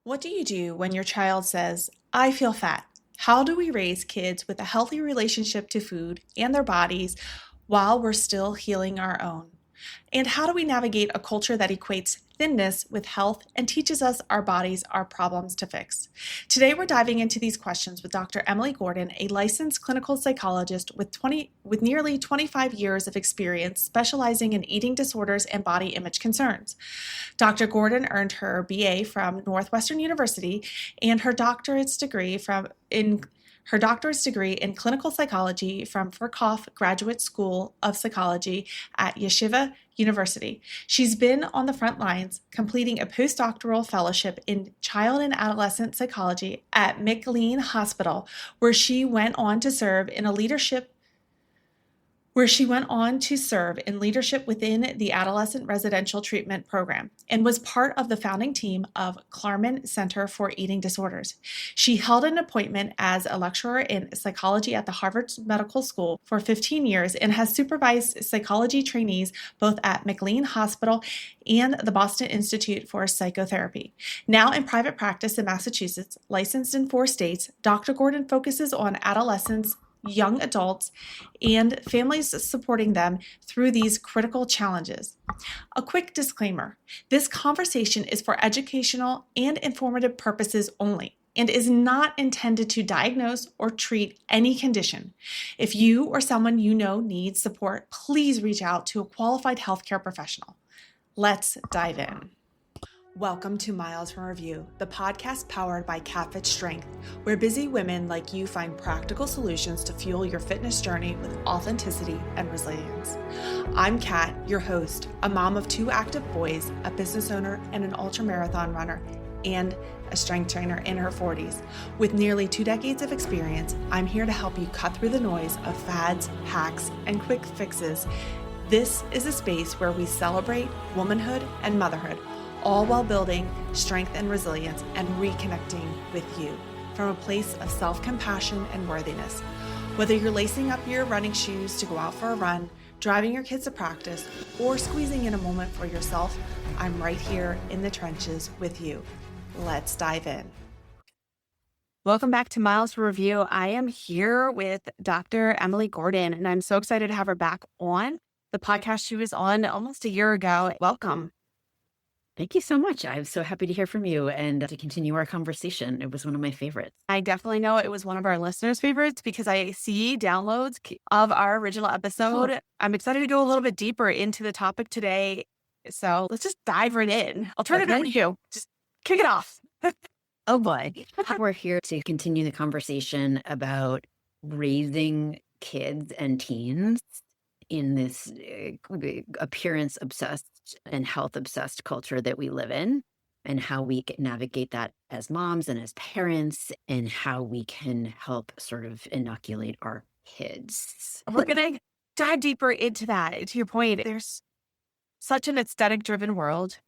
What do you do when your child says, I feel fat? How do we raise kids with a healthy relationship to food and their bodies while we're still healing our own? And how do we navigate a culture that equates thinness with health and teaches us our bodies are problems to fix? Today, we're diving into these questions with Dr. Emily Gordon, a licensed clinical psychologist with nearly 25 years of experience specializing in eating disorders and body image concerns. Dr. Gordon earned her BA from Northwestern University and her doctorate degree in clinical psychology from Furkhoff Graduate School of Psychology at Yeshiva University. She's been on the front lines, completing a postdoctoral fellowship in child and adolescent psychology at McLean Hospital, where she went on to serve in leadership within the Adolescent Residential Treatment Program and was part of the founding team of Klarman Center for Eating Disorders. She held an appointment as a lecturer in psychology at the Harvard Medical School for 15 years and has supervised psychology trainees both at McLean Hospital and the Boston Institute for Psychotherapy. Now in private practice in Massachusetts, licensed in 4 states, Dr. Gordon focuses on adolescents, young adults, and families supporting them through these critical challenges. A quick disclaimer: this conversation is for educational and informative purposes only and is not intended to diagnose or treat any condition. If you or someone you know needs support, please reach out to a qualified healthcare professional. Let's dive in. Welcome to Miles from Review, the podcast powered by Catfit Strength, where busy women like you find practical solutions to fuel your fitness journey with authenticity and resilience. I'm Kat, your host, a mom of 2 active boys, a business owner, and an ultramarathon runner, and a strength trainer in her 40s. With nearly 2 decades of experience, I'm here to help you cut through the noise of fads, hacks, and quick fixes. This is a space where we celebrate womanhood and motherhood, all while building strength and resilience and reconnecting with you from a place of self-compassion and worthiness. Whether you're lacing up your running shoes to go out for a run, driving your kids to practice, or squeezing in a moment for yourself, I'm right here in the trenches with you. Let's dive in. Welcome back to Miles for Review. I am here with Dr. Emily Gordon, and I'm so excited to have her back on the podcast she was on almost a year ago. Welcome. Thank you so much. I'm so happy to hear from you and to continue our conversation. It was one of my favorites. I definitely know it was one of our listeners' favorites because I see downloads of our original episode. Oh, I'm excited to go a little bit deeper into the topic today. So let's just dive right in. I'll turn it over to you. Just kick it off. oh boy. We're here to continue the conversation about raising kids and teens in this appearance obsessed and health obsessed culture that we live in, and how we can navigate that as moms and as parents, and how we can help sort of inoculate our kids. We're going to dive deeper into that. To your point, there's such an aesthetic driven world.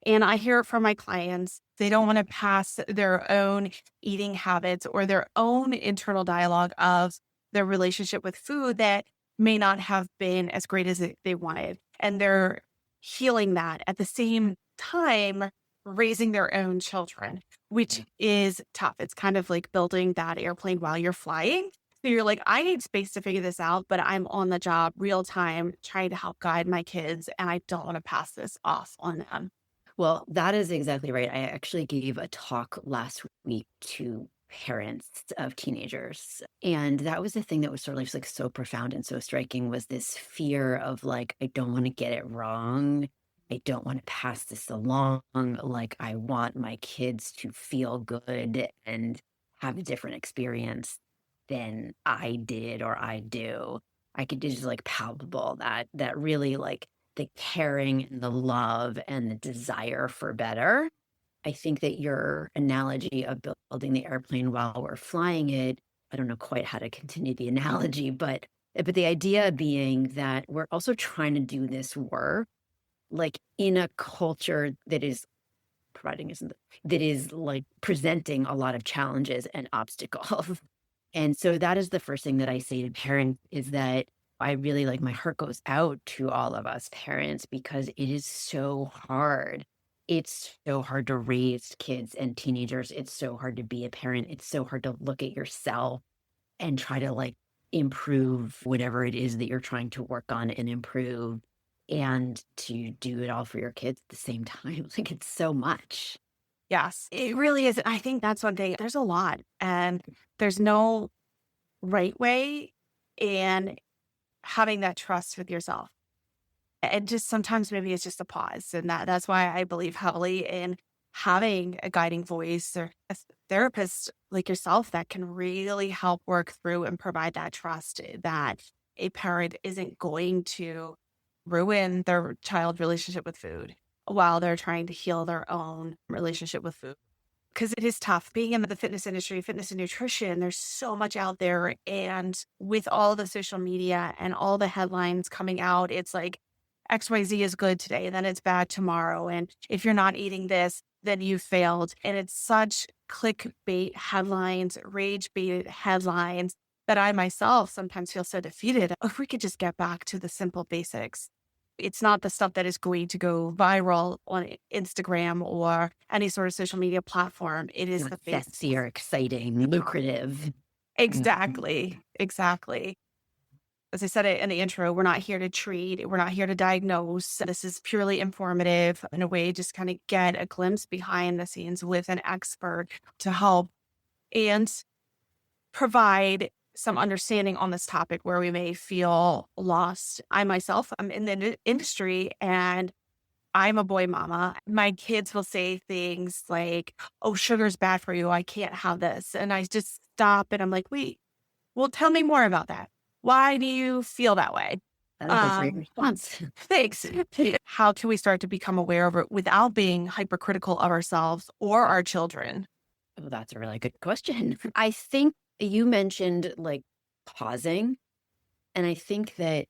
And I hear it from my clients. They don't want to pass their own eating habits or their own internal dialogue of their relationship with food that may not have been as great as they wanted. And they're healing that at the same time, raising their own children, which is tough. It's kind of like building that airplane while you're flying. So you're like, I need space to figure this out, but I'm on the job real time trying to help guide my kids. And I don't want to pass this off on them. Well, that is exactly right. I actually gave a talk last week to parents of teenagers. And that was the thing that was sort of like so profound and so striking, was this fear of like, I don't want to get it wrong. I don't want to pass this along. Like, I want my kids to feel good and have a different experience than I did or I do. I could just like palpable that really like the caring and the love and the desire for better. I think that your analogy of building the airplane while we're flying it, I don't know quite how to continue the analogy, but the idea being that we're also trying to do this work like in a culture that is that is like presenting a lot of challenges and obstacles. And so that is the first thing that I say to parents, is that I really like, my heart goes out to all of us parents, because it is so hard It's so hard to raise kids and teenagers. It's so hard to be a parent. It's so hard to look at yourself and try to like improve whatever it is that you're trying to work on and improve and to do it all for your kids at the same time. Like it's so much. Yes, it really is. I think that's one thing. There's a lot, and there's no right way in having that trust with yourself. And just sometimes maybe it's just a pause. And that's why I believe heavily in having a guiding voice or a therapist like yourself that can really help work through and provide that trust that a parent isn't going to ruin their child relationship with food while they're trying to heal their own relationship with food. Because it is tough being in the fitness industry, fitness and nutrition. There's so much out there. And with all the social media and all the headlines coming out, it's like XYZ is good today, then it's bad tomorrow. And if you're not eating this, then you failed. And it's such clickbait headlines, rage bait headlines that I myself sometimes feel so defeated. If we could just get back to the simple basics. It's not the stuff that is going to go viral on Instagram or any sort of social media platform. It is Not the basics. sexy or exciting, lucrative. Exactly. Exactly. As I said it in the intro, we're not here to treat, we're not here to diagnose. This is purely informative in a way, just kind of get a glimpse behind the scenes with an expert to help and provide some understanding on this topic where we may feel lost. I myself, I'm in the industry and I'm a boy mama. My kids will say things like, "Oh, sugar's bad for you. I can't have this." And I just stop and I'm like, "Wait, well, tell me more about that. Why do you feel that way?" That's a great response. Thanks. How can we start to become aware of it without being hypercritical of ourselves or our children? Oh, that's a really good question. I think you mentioned like pausing. And I think that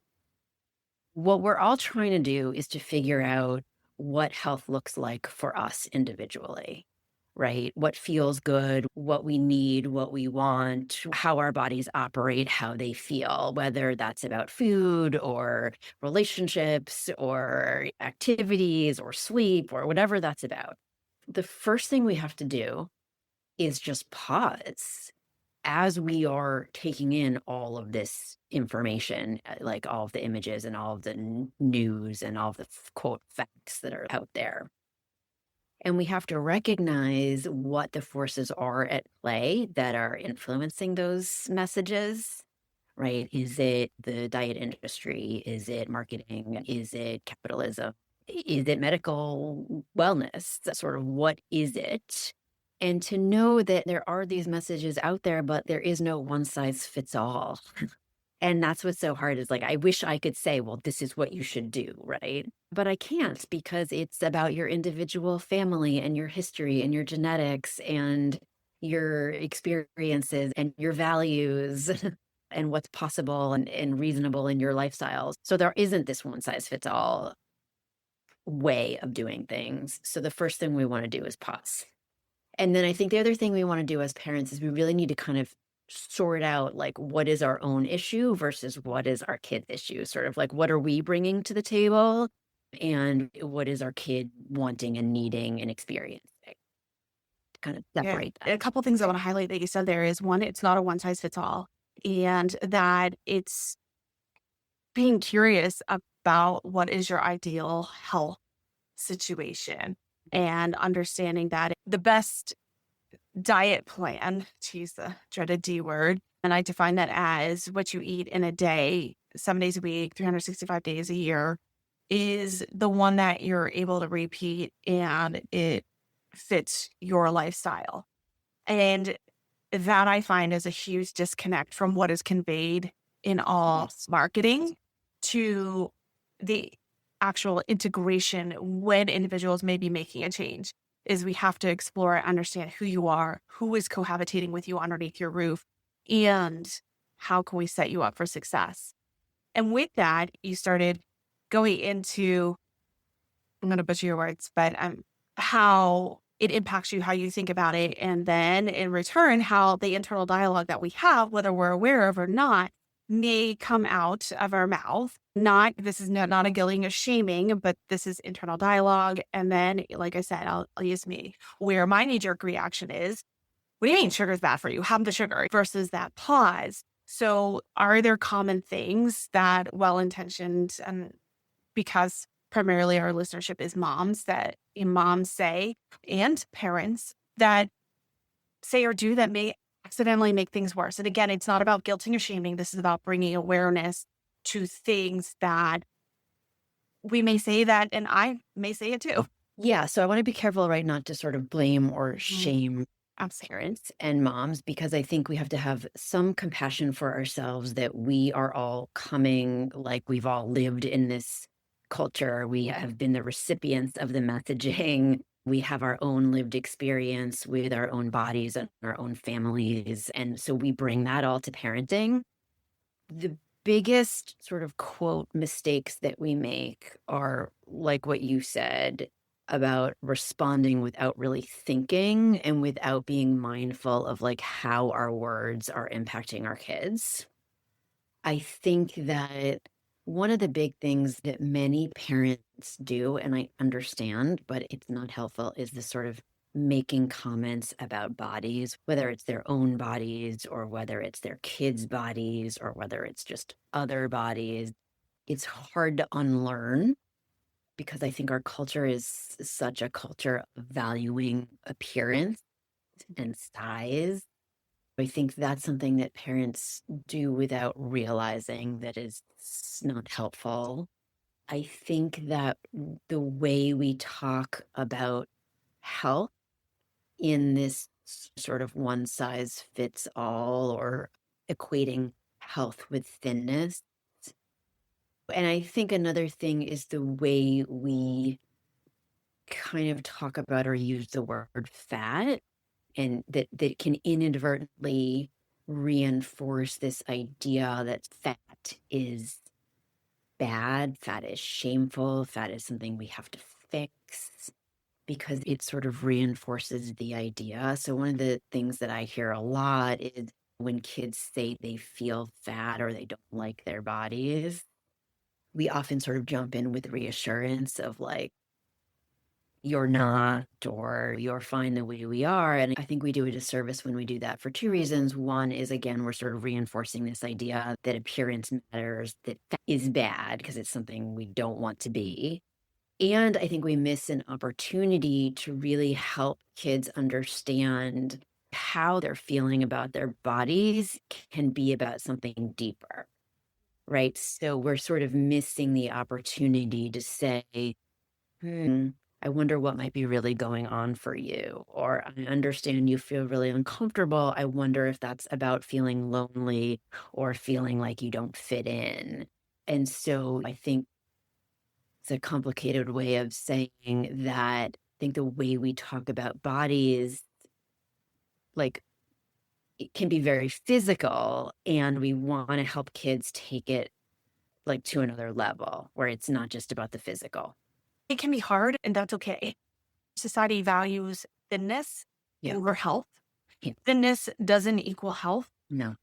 what we're all trying to do is to figure out what health looks like for us individually, right? What feels good, what we need, what we want, how our bodies operate, how they feel, whether that's about food or relationships or activities or sleep or whatever that's about. The first thing we have to do is just pause as we are taking in all of this information, like all of the images and all of the news and all of the quote facts that are out there. And we have to recognize what the forces are at play that are influencing those messages, right? Is it the diet industry? Is it marketing? Is it capitalism? Is it medical wellness? Sort of what is it? And to know that there are these messages out there, but there is no one size fits all. And that's what's so hard is like, I wish I could say, well, this is what you should do, right? But I can't because it's about your individual family and your history and your genetics and your experiences and your values and what's possible and reasonable in your lifestyles. So there isn't this one size fits all way of doing things. So the first thing we want to do is pause. And then I think the other thing we want to do as parents is we really need to kind of sort out like what is our own issue versus what is our kid's issue. Sort of like what are we bringing to the table and what is our kid wanting and needing and experiencing. Kind of Yeah. separate A that. couple things I want to highlight that you said there is one, it's not a one size fits all, and that it's being curious about what is your ideal health situation and understanding that the best diet plan, to use the dreaded D word, and I define that as what you eat in a day, 7 days a week, 365 days a year, is the one that you're able to repeat and it fits your lifestyle. And that I find is a huge disconnect from what is conveyed in all marketing to the actual integration when individuals may be making a change is we have to explore and understand who you are, who is cohabitating with you underneath your roof, and how can we set you up for success. And with that, you started going into, I'm going to butcher your words, but how it impacts you, how you think about it. And then in return, how the internal dialogue that we have, whether we're aware of or not, may come out of our mouth. Not this is not a guiling or shaming, but this is internal dialogue. And then, like I said, I'll use me. Where my knee jerk reaction is, what do you mean sugar's bad for you? Have the sugar versus that pause. So are there common things that well intentioned, and because primarily our listenership is moms, that moms say, and parents that say or do that may accidentally make things worse? And again, it's not about guilting or shaming. This is about bringing awareness to things that we may say that, and I may say it too. Yeah, so I want to be careful, right, not to sort of blame or Mhm. shame Absolutely. parents and moms, because I think we have to have some compassion for ourselves that we are all coming, like we've all lived in this culture. We have been the recipients of the messaging. We have our own lived experience with our own bodies and our own families. And so we bring that all to parenting. The biggest sort of quote mistakes that we make are like what you said about responding without really thinking and without being mindful of like how our words are impacting our kids. I think that one of the big things that many parents do, and I understand, but it's not helpful, is this sort of making comments about bodies, whether it's their own bodies or whether it's their kids' bodies or whether it's just other bodies. It's hard to unlearn because I think our culture is such a culture of valuing appearance and size. I think that's something that parents do without realizing that is not helpful. I think that the way we talk about health in this sort of one size fits all or equating health with thinness. And I think another thing is the way we kind of talk about or use the word fat, and that can inadvertently reinforce this idea that fat is bad, fat is shameful, fat is something we have to fix because it sort of reinforces the idea. So one of the things that I hear a lot is when kids say they feel fat or they don't like their bodies, we often sort of jump in with reassurance of like, you're not, or you're fine the way we are. And I think we do a disservice when we do that for two reasons. One is, again, we're sort of reinforcing this idea that appearance matters, that fat is bad because it's something we don't want to be. And I think we miss an opportunity to really help kids understand how they're feeling about their bodies can be about something deeper, right? So we're sort of missing the opportunity to say, hmm, I wonder what might be really going on for you. Or I understand you feel really uncomfortable. I wonder if that's about feeling lonely or feeling like you don't fit in. And so I think it's a complicated way of saying that. I think the way we talk about bodies, like, it can be very physical, and we want to help kids take it like to another level where it's not just about the physical. It can be hard, and that's okay. Society values thinness Yeah. over health. Yeah. Thinness doesn't equal health. No.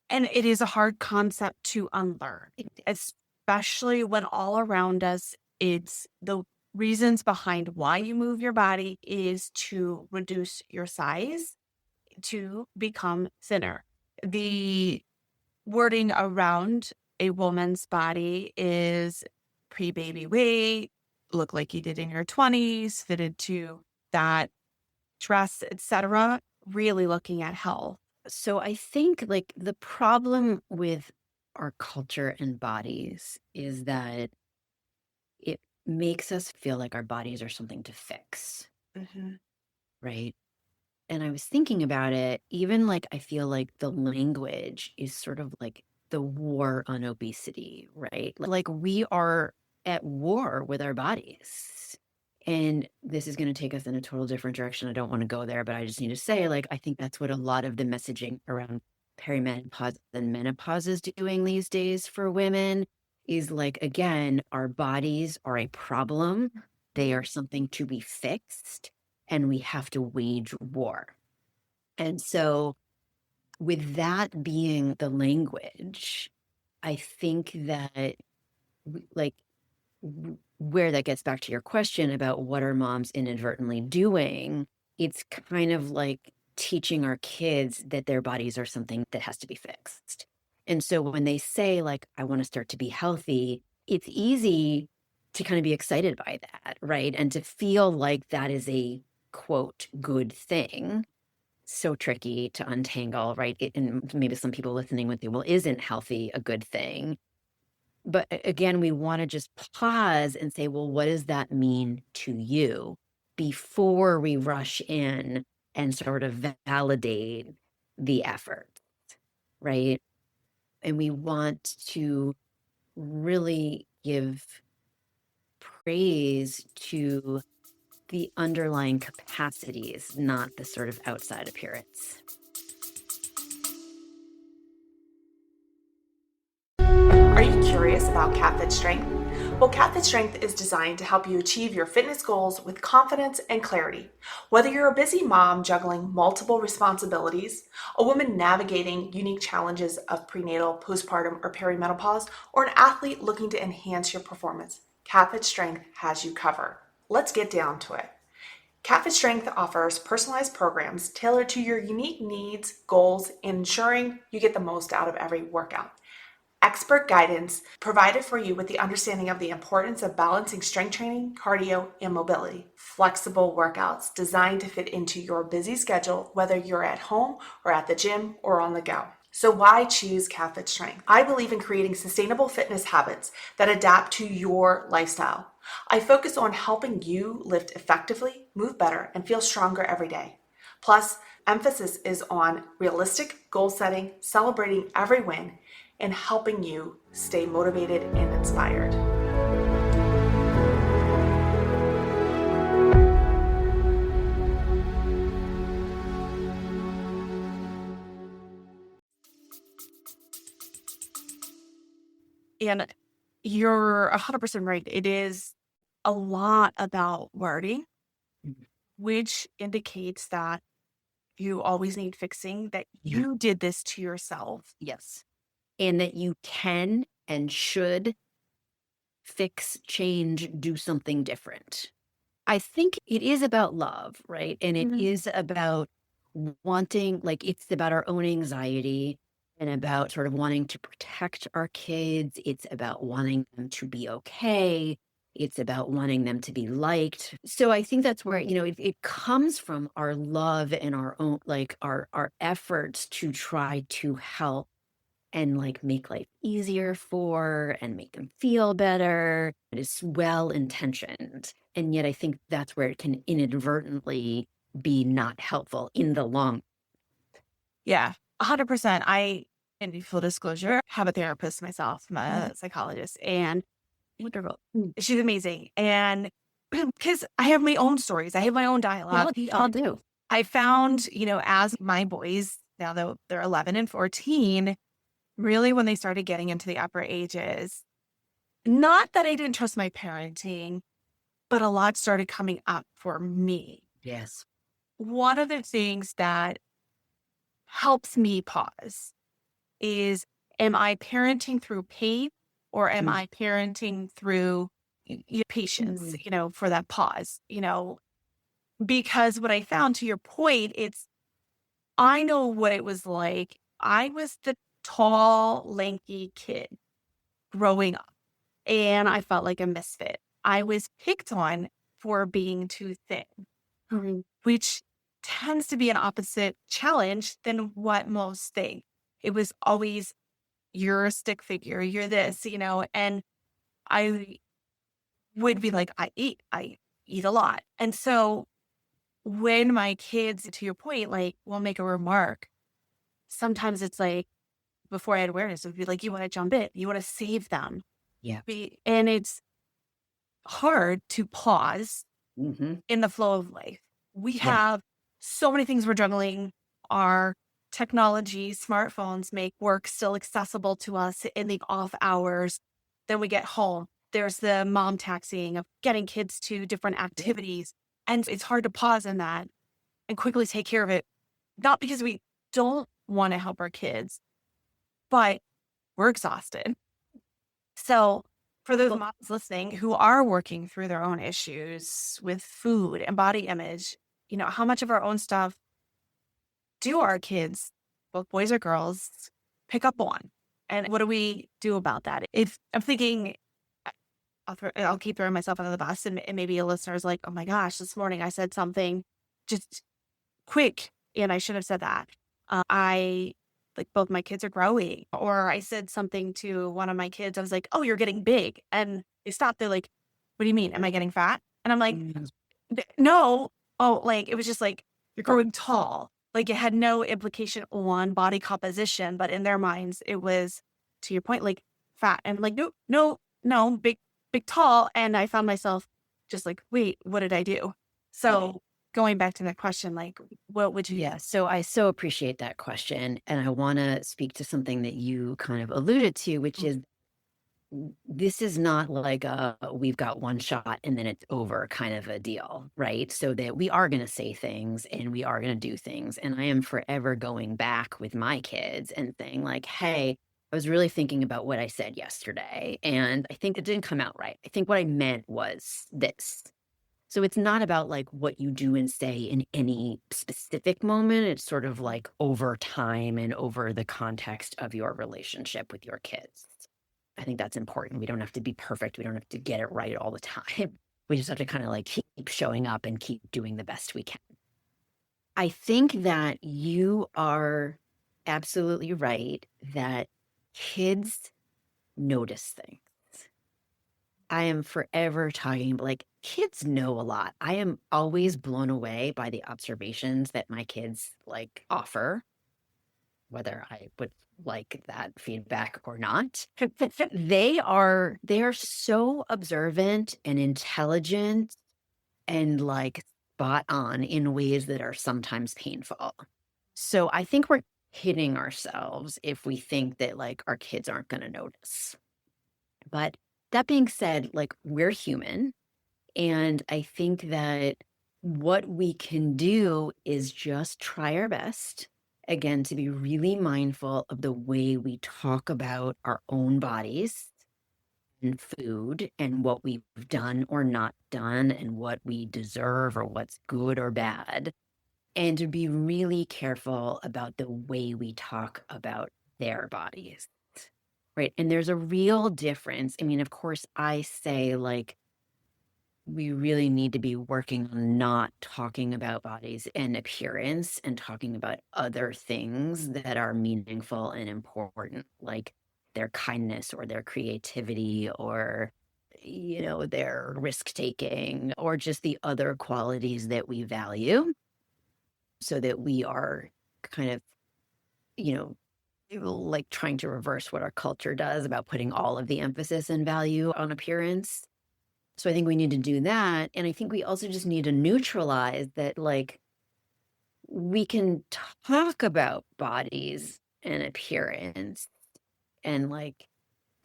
And it is a hard concept to unlearn, especially when all around us, it's the reasons behind why you move your body is to reduce your size, to become thinner. The wording around a woman's body is pre-baby weight, look like you did in your 20s, fitted to that dress, etc. Really looking at health. So I think like the problem with our culture and bodies is that it makes us feel like our bodies are something to fix, Mhm. right? And I was thinking about it, even like I feel like the language is sort of like the war on obesity, right? Like we are at war with our bodies. And this is going to take us in a total different direction. I don't want to go there, but I just need to say, like, I think that's what a lot of the messaging around perimenopause and menopause is doing these days for women is like, again, our bodies are a problem. They are something to be fixed, and we have to wage war. And so, with that being the language, I think that like where that gets back to your question about what are moms inadvertently doing, it's kind of like teaching our kids that their bodies are something that has to be fixed. And so when they say, like, I want to start to be healthy, it's easy to kind of be excited by that, right? And to feel like that is a quote, good thing. So tricky to untangle, right? And maybe some people listening would think, well, isn't healthy a good thing? But again, we want to just pause and say, well, what does that mean to you before we rush in and sort of validate the effort, right? And we want to really give praise to the underlying capacities, not the sort of outside appearance. Are you curious about CatFit Strength? Well, CatFit Strength is designed to help you achieve your fitness goals with confidence and clarity. Whether you're a busy mom juggling multiple responsibilities, a woman navigating unique challenges of prenatal, postpartum, or perimenopause, or an athlete looking to enhance your performance, CatFit Strength has you covered. Let's get down to it. CatFit Strength offers personalized programs tailored to your unique needs, goals, and ensuring you get the most out of every workout. Expert guidance provided for you with the understanding of the importance of balancing strength training, cardio, and mobility. Flexible workouts designed to fit into your busy schedule, whether you're at home or at the gym or on the go. So why choose CatFit Strength? I believe in creating sustainable fitness habits that adapt to your lifestyle. I focus on helping you lift effectively, move better, and feel stronger every day. Plus, emphasis is on realistic goal setting, celebrating every win, and helping you stay motivated and inspired. And you're 100% right. It is a lot about wording, Mhm. which indicates that you always need fixing, that Yeah. you did this to yourself. Yes. And that you can and should fix, change, do something different. I think it is about love, right? And it Mhm. is about wanting, like, it's about our own anxiety and about sort of wanting to protect our kids. It's about wanting them to be okay. It's about wanting them to be liked. So I think that's where, it comes from our love and our own, like our efforts to try to help and like make life easier for and make them feel better. It is well intentioned. And yet I think that's where it can inadvertently be not helpful in the long. Yeah, 100%. In full disclosure, have a therapist myself. I'm a psychologist and wonderful. She's amazing. And because I have my own stories, I have my own dialogue. We all do. I found, as my boys, now that they're 11 and 14, really when they started getting into the upper ages, not that I didn't trust my parenting, but a lot started coming up for me. Yes. One of the things that helps me pause is, am I parenting through pain or am Mm. I parenting through patience, Mm. for that pause, because what I found, to your point, I know what it was like. I was the tall, lanky kid growing up, and I felt like a misfit. I was picked on for being too thin, which tends to be an opposite challenge than what most think. It was always, you're a stick figure, you're this, and I would be like, I eat a lot. And so when my kids, to your point, like will make a remark, sometimes it's like, before I had awareness, it would be like, you want to jump in, you want to save them. Yeah. And it's hard to pause Hmm. in the flow of life. We Yeah. have so many things we're juggling. Our technology, smartphones make work still accessible to us in the off hours. Then we get home. There's the mom taxiing of getting kids to different activities. And it's hard to pause in that and quickly take care of it. Not because we don't want to help our kids, but we're exhausted. So for those moms listening who are working through their own issues with food and body image, how much of our own stuff do our kids, both boys or girls, pick up on? And what do we do about that? If I'm thinking, I'll keep throwing myself under the bus, and maybe a listener is like, oh my gosh, this morning I said something just quick and I should have said that. I like both my kids are growing, or I said something to one of my kids. I was like, oh, you're getting big. And they stopped. They're like, what do you mean? Am I getting fat? And I'm like, no. Oh, like it was just like, you're growing tall. Like it had no implication on body composition, but in their minds, it was, to your point, like fat. And I'm like, no, no, no, big, tall. And I found myself just like, wait, what did I do? So going back to that question, like, what would you? Yeah, so I so appreciate that question. And I want to speak to something that you kind of alluded to, which is this is not like we've got one shot and then it's over kind of a deal, right? So that we are going to say things and we are going to do things. And I am forever going back with my kids and saying, like, hey, I was really thinking about what I said yesterday. And I think it didn't come out right. I think what I meant was this. So it's not about like what you do and say in any specific moment. It's sort of like over time and over the context of your relationship with your kids. I think that's important. We don't have to be perfect. We don't have to get it right all the time. We just have to kind of like keep showing up and keep doing the best we can. I think that you are absolutely right that kids notice things. I am forever talking like kids know a lot. I am always blown away by the observations that my kids like offer, whether I would like that feedback or not. They are so observant and intelligent and like spot on in ways that are sometimes painful. So I think we're kidding ourselves if we think that like our kids aren't going to notice. But that being said, like we're human. And I think that what we can do is just try our best, again, to be really mindful of the way we talk about our own bodies and food and what we've done or not done and what we deserve or what's good or bad. And to be really careful about the way we talk about their bodies. Right. And there's a real difference. I mean, of course, I say like, we really need to be working on not talking about bodies and appearance and talking about other things that are meaningful and important, like their kindness or their creativity or, their risk taking or just the other qualities that we value so that we are kind of, like trying to reverse what our culture does about putting all of the emphasis and value on appearance. So I think we need to do that. And I think we also just need to neutralize that, like, we can talk about bodies and appearance and like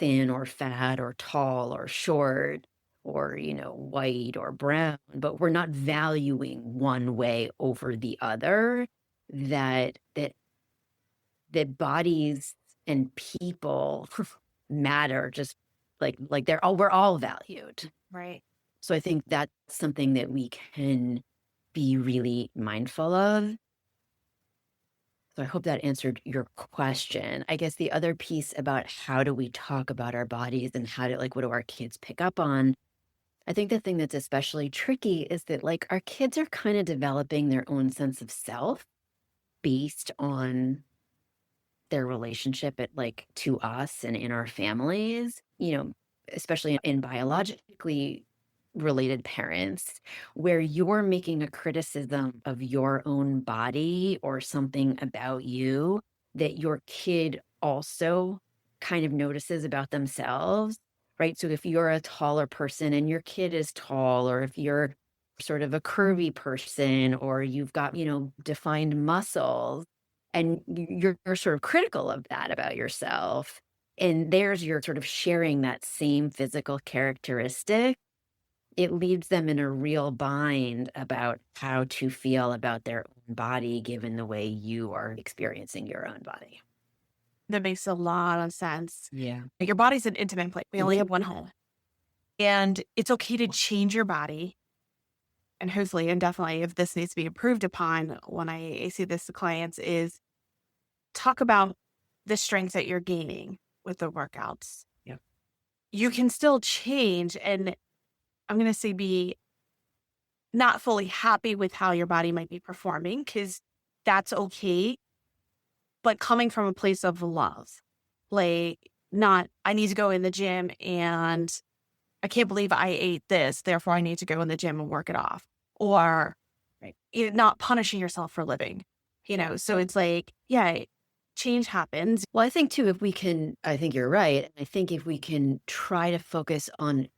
thin or fat or tall or short or, white or brown, but we're not valuing one way over the other. That bodies and people matter just like we're all valued. Right. So I think that's something that we can be really mindful of. So I hope that answered your question. I guess the other piece about how do we talk about our bodies and what do our kids pick up on? I think the thing that's especially tricky is that like our kids are kind of developing their own sense of self based on their relationship to us and in our families, especially in biologically related parents, where you're making a criticism of your own body or something about you that your kid also kind of notices about themselves, right? So if you're a taller person and your kid is tall, or if you're sort of a curvy person, or you've got, defined muscles, and you're sort of critical of that about yourself, and you're sort of sharing that same physical characteristic, it leaves them in a real bind about how to feel about their own body given the way you are experiencing your own body. That makes a lot of sense. Yeah. Your body's an intimate place. We only have one home. And it's okay to change your body. And hopefully, and definitely, if this needs to be improved upon when I see this to clients, is talk about the strengths that you're gaining with the workouts. Yep. You can still change, and I'm going to say be not fully happy with how your body might be performing, because that's okay. But coming from a place of love, like, not, I need to go in the gym and I can't believe I ate this, therefore I need to go in the gym and work it off. Or Right. not punishing yourself for living, So it's like, yeah, change happens. Well, I think too, I think you're right. And I think if we can try to focus on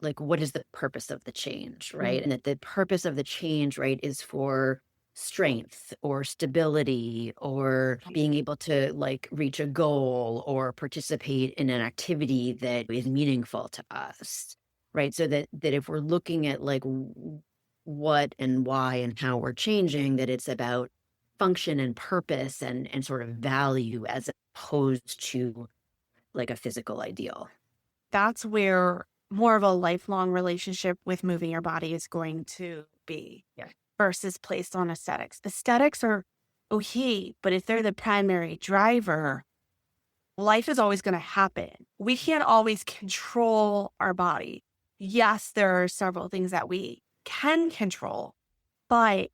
like, what is the purpose of the change, right? And that the purpose of the change, right, is for strength or stability or being able to like reach a goal or participate in an activity that is meaningful to us, right? So that if we're looking at like what and why and how we're changing, that it's about function and purpose and sort of value as opposed to like a physical ideal. That's where more of a lifelong relationship with moving your body is going to be. Yeah. Versus placed on aesthetics. Aesthetics are okay, but if they're the primary driver, life is always going to happen. We can't always control our body. Yes, there are several things that we can control, but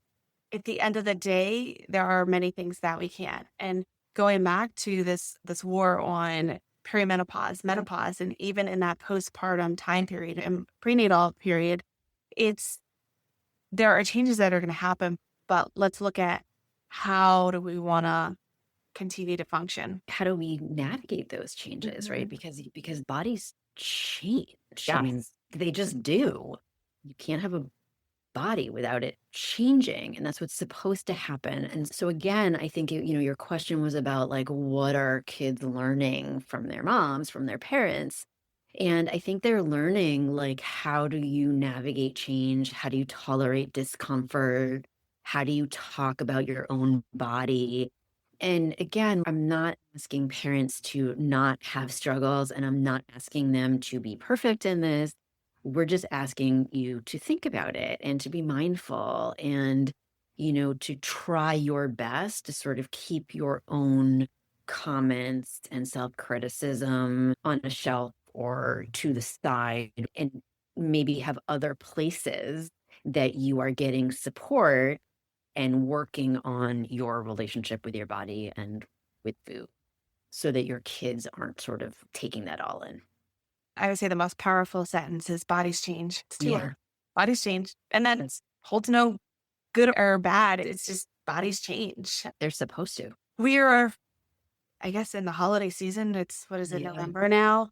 at the end of the day, there are many things that we can't. And going back to this war on perimenopause, menopause, and even in that postpartum time period and prenatal period, it's there are changes that are going to happen, but let's look at how do we want to continue to function. How do we navigate those changes, right? Because bodies change. I mean, Yes. they just do. You can't have a body without it changing, and that's what's supposed to happen. And so again, I think your question was about like what are kids learning from their moms, from their parents? And I think they're learning like how do you navigate change? How do you tolerate discomfort? How do you talk about your own body? And again, I'm not asking parents to not have struggles and I'm not asking them to be perfect in this. We're just asking you to think about it and to be mindful and, to try your best to sort of keep your own comments and self criticism on a shelf or to the side and maybe have other places that you are getting support and working on your relationship with your body and with food so that your kids aren't sort of taking that all in. I would say the most powerful sentence is bodies change. It's two Yeah. words. Bodies change. And then it's holds no good or bad. It's just bodies change. They're supposed to. We are, I guess, in the holiday season. It's, what is it, Yeah. November now?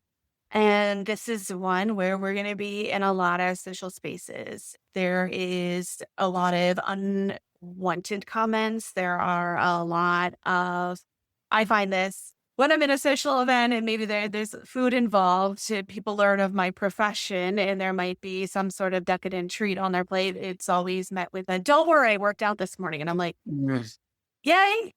And this is one where we're going to be in a lot of social spaces. There is a lot of unwanted comments. There are a lot of, I find this when I'm in a social event and maybe there's food involved, people learn of my profession and there might be some sort of decadent treat on their plate. It's always met with a, don't worry, I worked out this morning. And I'm like, yay.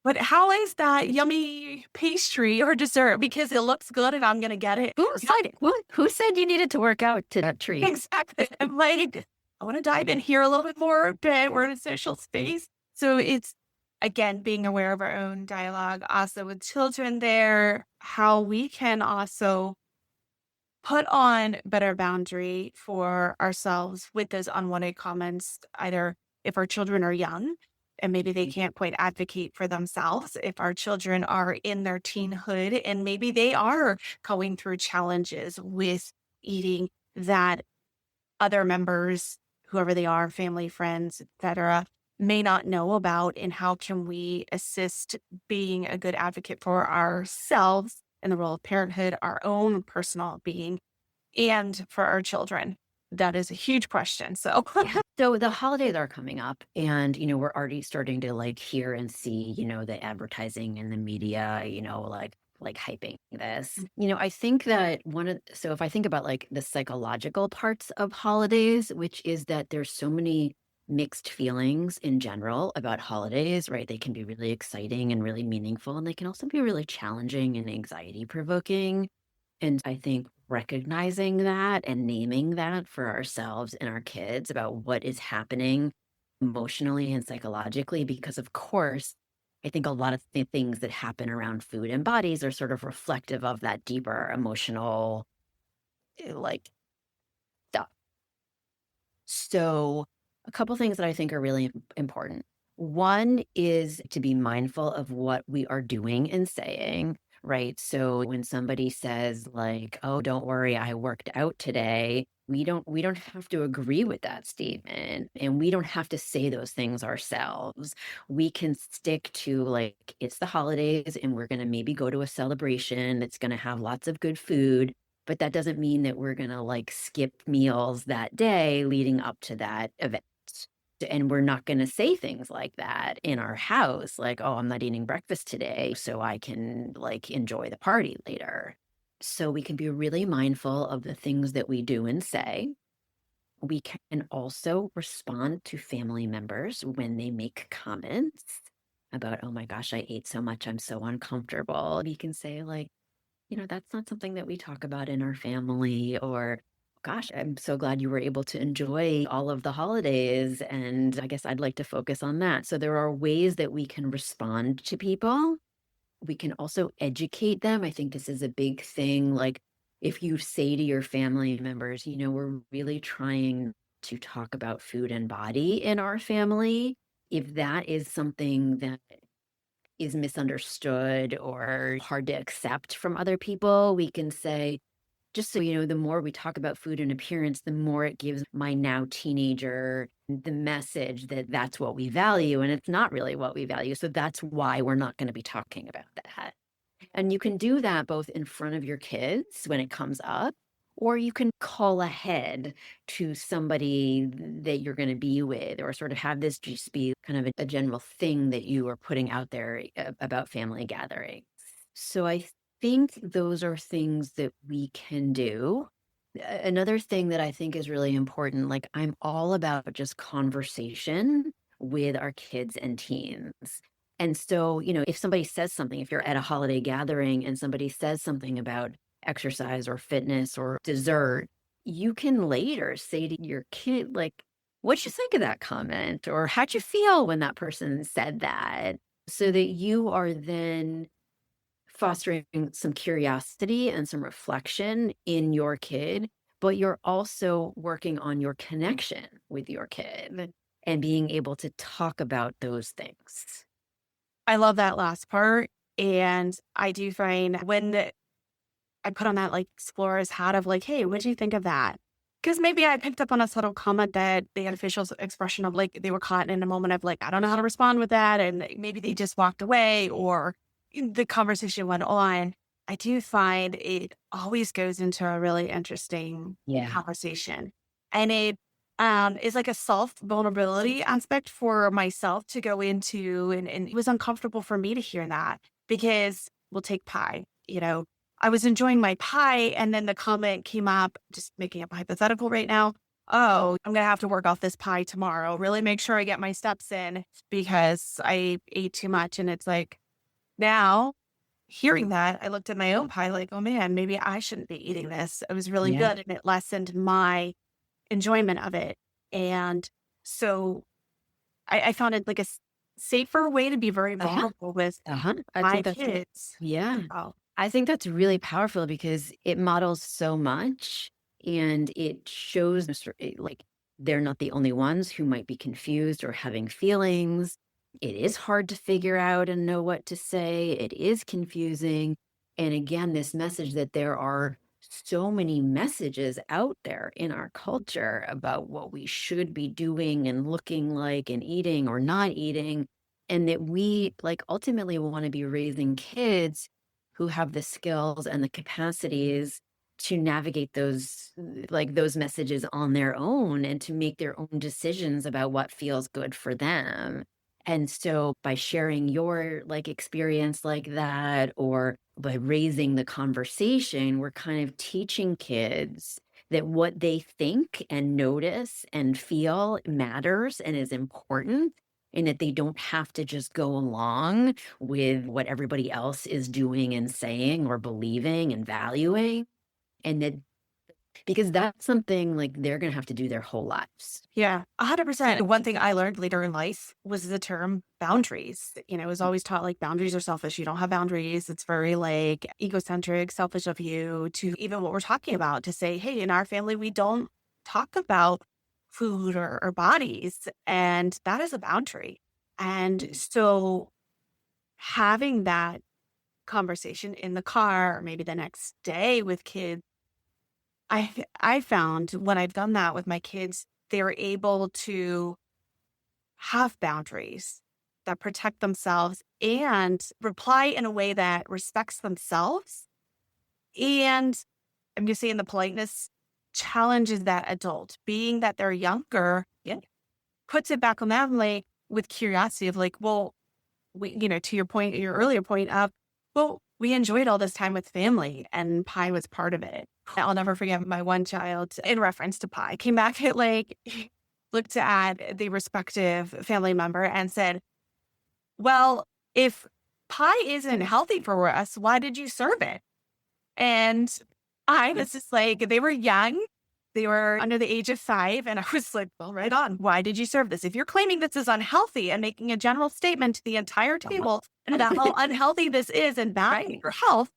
But how is that yummy pastry or dessert? Because it looks good and I'm going to get it. Who said you needed to work out to that treat? Exactly. I'm like, I want to dive in here a little bit more. But we're in a social space. So it's, again, being aware of our own dialogue, also with children there, how we can also put on better boundary for ourselves with those unwanted comments, either if our children are young and maybe they can't quite advocate for themselves, if our children are in their teenhood and maybe they are going through challenges with eating that other members, whoever they are, family, friends, etc., may not know about, and how can we assist being a good advocate for ourselves in the role of parenthood, our own personal being, and for our children? That is a huge question. So So the holidays are coming up and, we're already starting to like hear and see, the advertising and the media, like hyping this. I think that so if I think about like the psychological parts of holidays, which is that there's so many mixed feelings in general about holidays, right? They can be really exciting and really meaningful, and they can also be really challenging and anxiety provoking. And I think recognizing that and naming that for ourselves and our kids about what is happening emotionally and psychologically, because of course, I think a lot of the things that happen around food and bodies are sort of reflective of that deeper emotional, like, stuff. So, a couple things that I think are really important. One is to be mindful of what we are doing and saying, right? So when somebody says like, "Oh, don't worry, I worked out today," we don't have to agree with that statement, and we don't have to say those things ourselves. We can stick to like it's the holidays and we're going to maybe go to a celebration that's going to have lots of good food, but that doesn't mean that we're gonna, like, skip meals that day leading up to that event. And we're not gonna say things like that in our house, like, "Oh, I'm not eating breakfast today, so I can, like, enjoy the party later." So we can be really mindful of the things that we do and say. We can also respond to family members when they make comments about, "Oh my gosh, I ate so much, I'm so uncomfortable." We can say, like, that's not something that we talk about in our family, or gosh, I'm so glad you were able to enjoy all of the holidays. And I guess I'd like to focus on that. So there are ways that we can respond to people. We can also educate them. I think this is a big thing. Like if you say to your family members, we're really trying to talk about food and body in our family. If that is something that is misunderstood or hard to accept from other people, we can say, just so you know, the more we talk about food and appearance, the more it gives my now teenager the message that that's what we value. And it's not really what we value. So that's why we're not going to be talking about that. And you can do that both in front of your kids when it comes up, or you can call ahead to somebody that you're going to be with, or sort of have this just be kind of a general thing that you are putting out there about family gatherings. So I think those are things that we can do. Another thing that I think is really important, like I'm all about just conversation with our kids and teens. And so, if somebody says something, if you're at a holiday gathering and somebody says something about exercise or fitness or dessert, you can later say to your kid, like, what'd you think of that comment? Or how'd you feel when that person said that? So that you are then fostering some curiosity and some reflection in your kid, but you're also working on your connection with your kid and being able to talk about those things. I love that last part. And I do find when I put on that like explorer's hat of like, hey, what do you think of that? Because maybe I picked up on a subtle comment that the official expression of like they were caught in a moment of like, I don't know how to respond with that. And maybe they just walked away or the conversation went on. I do find it always goes into a really interesting Yeah. conversation. And it is like a self vulnerability aspect for myself to go into. And it was uncomfortable for me to hear that because we'll take pie, I was enjoying my pie and then the comment came up, just making up a hypothetical right now. Oh, I'm going to have to work off this pie tomorrow. Really make sure I get my steps in because I ate too much. And it's like, now hearing that, I looked at my own pie like, oh man, maybe I shouldn't be eating this. It was really Yeah. good and it lessened my enjoyment of it. And so I found it like a safer way to be very Uh-huh. vulnerable with Uh-huh. I my think that's kids. yeah. Oh, I think that's really powerful because it models so much and it shows like they're not the only ones who might be confused or having feelings. It is hard to figure out and know what to say. It is confusing. And again, this message that there are so many messages out there in our culture about what we should be doing and looking like and eating or not eating. And that we like ultimately want to be raising kids who have the skills and the capacities to navigate those messages on their own and to make their own decisions about what feels good for them. And so by sharing your like experience like that or by raising the conversation, we're kind of teaching kids that what they think and notice and feel matters and is important, and that they don't have to just go along with what everybody else is doing and saying or believing and valuing. And that because that's something like they're going to have to do their whole lives. Yeah, 100%. One thing I learned later in life was the term boundaries. I was always taught like boundaries are selfish. You don't have boundaries. It's very like egocentric, selfish of you to even what we're talking about to say, hey, in our family, we don't talk about food or bodies. And that is a boundary. And so having that conversation in the car or maybe the next day with kids, I found when I've done that with my kids, they're able to have boundaries that protect themselves and reply in a way that respects themselves. And I'm just saying the politeness challenges that adult, being that they're younger, puts it back on them like with curiosity of like, well, to your point, your earlier point of, well, we enjoyed all this time with family and pie was part of it. I'll never forget my one child in reference to pie came back at like, looked at the respective family member and said, well, if pie isn't healthy for us, why did you serve it? And I was just like, they were young. They were under the age of 5. And I was like, well, right on. Why did you serve this? If you're claiming this is unhealthy and making a general statement to the entire table about how unhealthy this is and bad for your health,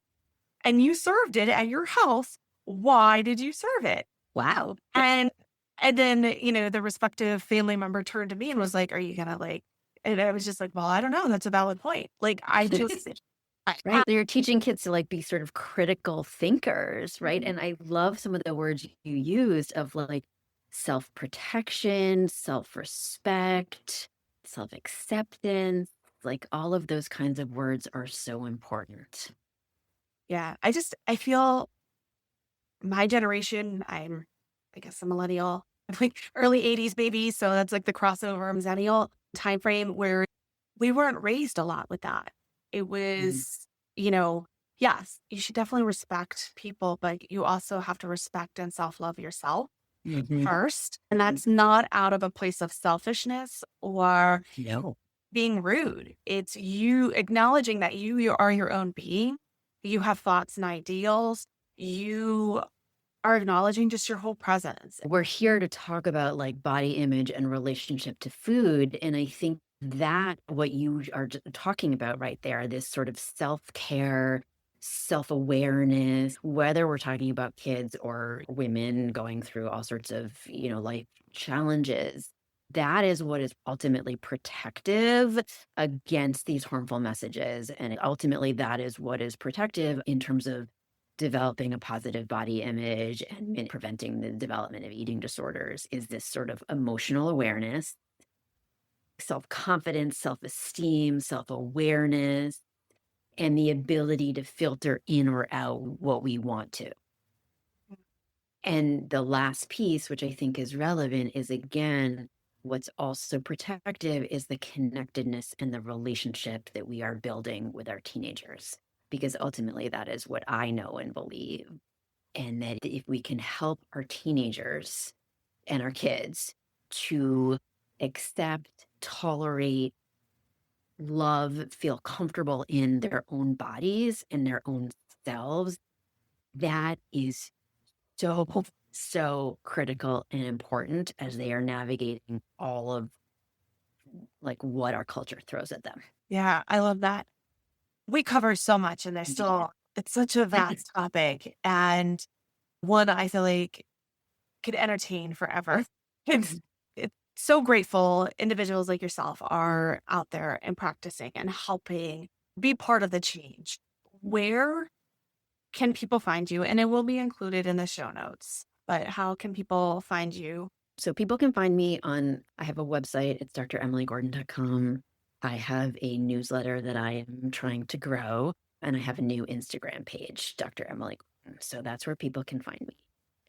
and you served it at your house, why did you serve it? Wow. And then, the respective family member turned to me and was like, are you going to like, and I was just like, well, I don't know. That's a valid point. Like, I just, Right. You're teaching kids to like be sort of critical thinkers, right? And I love some of the words you used of like self-protection, self-respect, self-acceptance. Like all of those kinds of words are so important. yeah, I feel my generation, I guess a millennial, I'm like early 80s baby. So that's like the crossover millennial time frame where we weren't raised a lot with that. It was, yes, you should definitely respect people, but you also have to respect and self-love yourself first. And that's not out of a place of selfishness or No. being rude. It's you acknowledging that you are your own being. You have thoughts and ideals. You are acknowledging just your whole presence. We're here to talk about like body image and relationship to food. And I think that what you are talking about right there, this sort of self-care, self-awareness, whether we're talking about kids or women going through all sorts of, life challenges, that is what is ultimately protective against these harmful messages. And ultimately, that is what is protective in terms of developing a positive body image and preventing the development of eating disorders is this sort of emotional awareness, self-confidence, self-esteem, self-awareness, and the ability to filter in or out what we want to. And the last piece, which I think is relevant, is again, what's also protective is the connectedness and the relationship that we are building with our teenagers. Because ultimately, that is what I know and believe. And that if we can help our teenagers and our kids to accept, tolerate, love, feel comfortable in their own bodies and their own selves, that is so critical and important as they are navigating all of like what our culture throws at them. Yeah, I love that. We cover so much and there's still, it's such a vast topic and one I feel like could entertain forever. It's so grateful individuals like yourself are out there and practicing and helping be part of the change. Where can people find you? And it will be included in the show notes, but how can people find you? So people can find me I have a website, it's dremilygordon.com. I have a newsletter that I am trying to grow, and I have a new Instagram page, Dr. Emily Gordon. So that's where people can find me.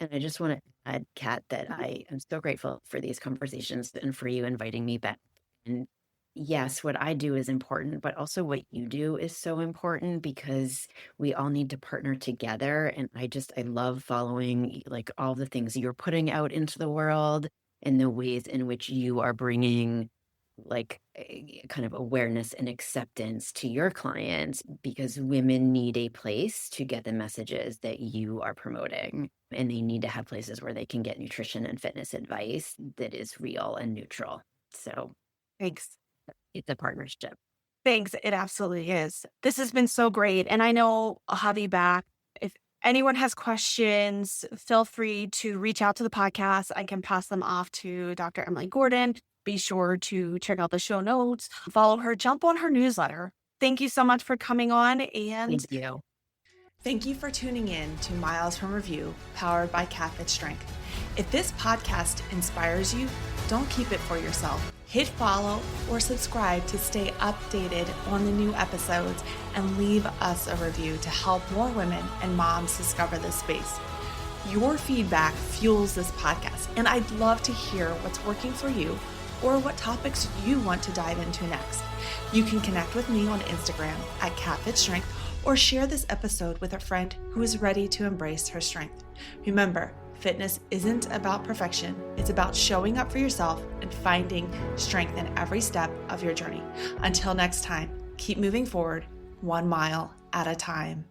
And I just want to add, Kat, that I am so grateful for these conversations and for you inviting me back. And yes, what I do is important, but also what you do is so important because we all need to partner together. And I love following like all the things you're putting out into the world and the ways in which you are bringing like a kind of awareness and acceptance to your clients because women need a place to get the messages that you are promoting. And they need to have places where they can get nutrition and fitness advice that is real and neutral. So Thanks. it's a partnership. Thanks. It absolutely is. This has been so great. And I know I'll have you back. If anyone has questions, feel free to reach out to the podcast. I can pass them off to Dr. Emily Gordon. Be sure to check out the show notes, follow her, jump on her newsletter. Thank you so much for coming on. And Thank you. Thank you for tuning in to Miles from Review, powered by CatFit Strength. If this podcast inspires you, don't keep it for yourself. Hit follow or subscribe to stay updated on the new episodes and leave us a review to help more women and moms discover this space. Your feedback fuels this podcast, and I'd love to hear what's working for you or what topics you want to dive into next. You can connect with me on Instagram at CatFit Strength or share this episode with a friend who is ready to embrace her strength. Remember, fitness isn't about perfection. It's about showing up for yourself and finding strength in every step of your journey. Until next time, keep moving forward, 1 mile at a time.